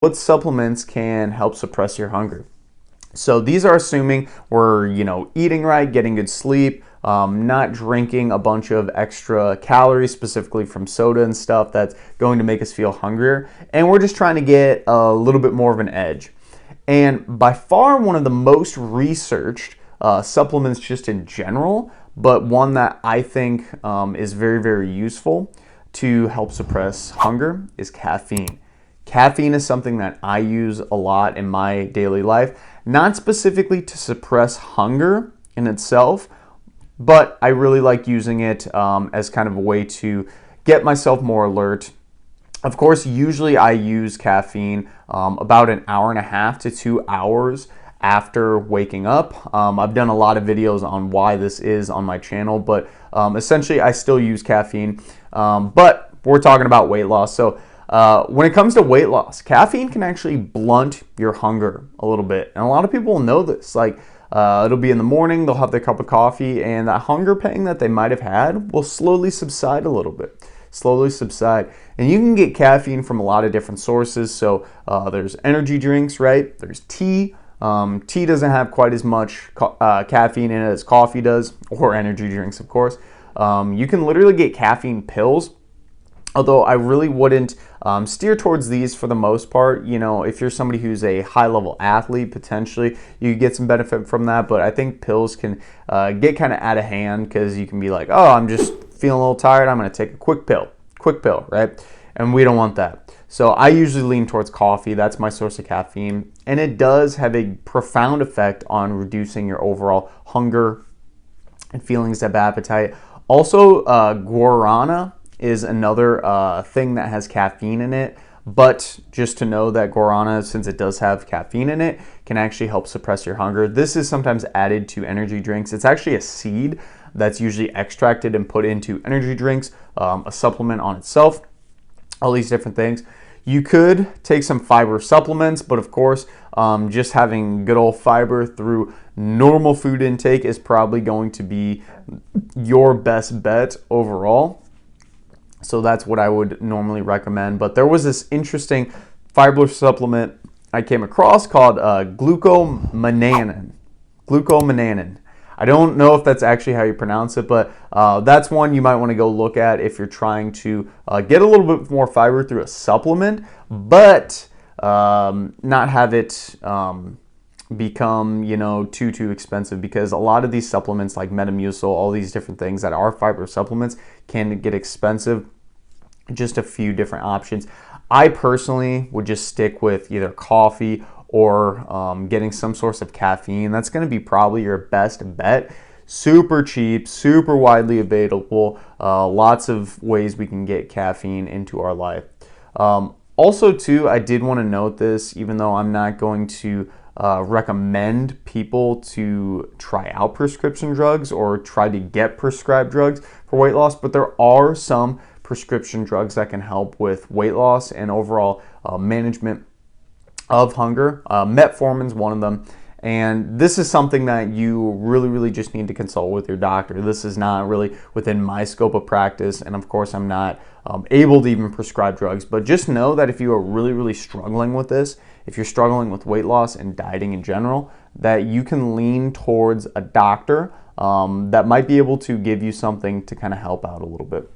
what supplements can help suppress your hunger? So these are assuming we're, eating right, getting good sleep, not drinking a bunch of extra calories, specifically from soda and stuff that's going to make us feel hungrier. And we're just trying to get a little bit more of an edge. And by far one of the most researched supplements just in general, but one that I think is very, very useful to help suppress hunger is caffeine. Caffeine is something that I use a lot in my daily life, not specifically to suppress hunger in itself, but I really like using it as kind of a way to get myself more alert. Of course, usually I use caffeine about an hour and a half to 2 hours after waking up. I've done a lot of videos on why this is on my channel, but essentially I still use caffeine, but we're talking about weight loss. So when it comes to weight loss, caffeine can actually blunt your hunger a little bit. And a lot of people will know this. It'll be in the morning, they'll have their cup of coffee, and that hunger pang that they might have had will slowly subside a little bit. And you can get caffeine from a lot of different sources. So there's energy drinks, right? There's tea. Tea doesn't have quite as much caffeine in it as coffee does, or energy drinks, of course. You can literally get caffeine pills, although I really wouldn't steer towards these for the most part. If you're somebody who's a high-level athlete, potentially you get some benefit from that, but I think pills can get kind of out of hand, because you can be like, oh, I'm just feeling a little tired, I'm going to take a quick pill, right? And we don't want that. So I usually lean towards coffee. That's my source of caffeine, and it does have a profound effect on reducing your overall hunger and feelings of appetite. Also, guarana is another thing that has caffeine in it, but just to know that guarana, since it does have caffeine in it, can actually help suppress your hunger. This is sometimes added to energy drinks. It's actually a seed that's usually extracted and put into energy drinks, a supplement on itself, all these different things. You could take some fiber supplements, but of course, just having good old fiber through normal food intake is probably going to be your best bet overall. So that's what I would normally recommend. But there was this interesting fiber supplement I came across called glucomannan. I don't know if that's actually how you pronounce it, but that's one you might want to go look at if you're trying to get a little bit more fiber through a supplement, but not have it become too expensive, because a lot of these supplements like Metamucil, all these different things that are fiber supplements, can get expensive. Just a few different options. I personally would just stick with either coffee or getting some source of caffeine. That's going to be probably your best bet. Super cheap, super widely available, lots of ways we can get caffeine into our life. Also too, I did want to note this, even though I'm not going to recommend people to try out prescription drugs or try to get prescribed drugs for weight loss, but there are some prescription drugs that can help with weight loss and overall management of hunger. Metformin's one of them, and this is something that you really just need to consult with your doctor. This is not really within my scope of practice, and of course I'm not able to even prescribe drugs, but just know that if you are really struggling with this, if you're struggling with weight loss and dieting in general, that you can lean towards a doctor that might be able to give you something to kind of help out a little bit.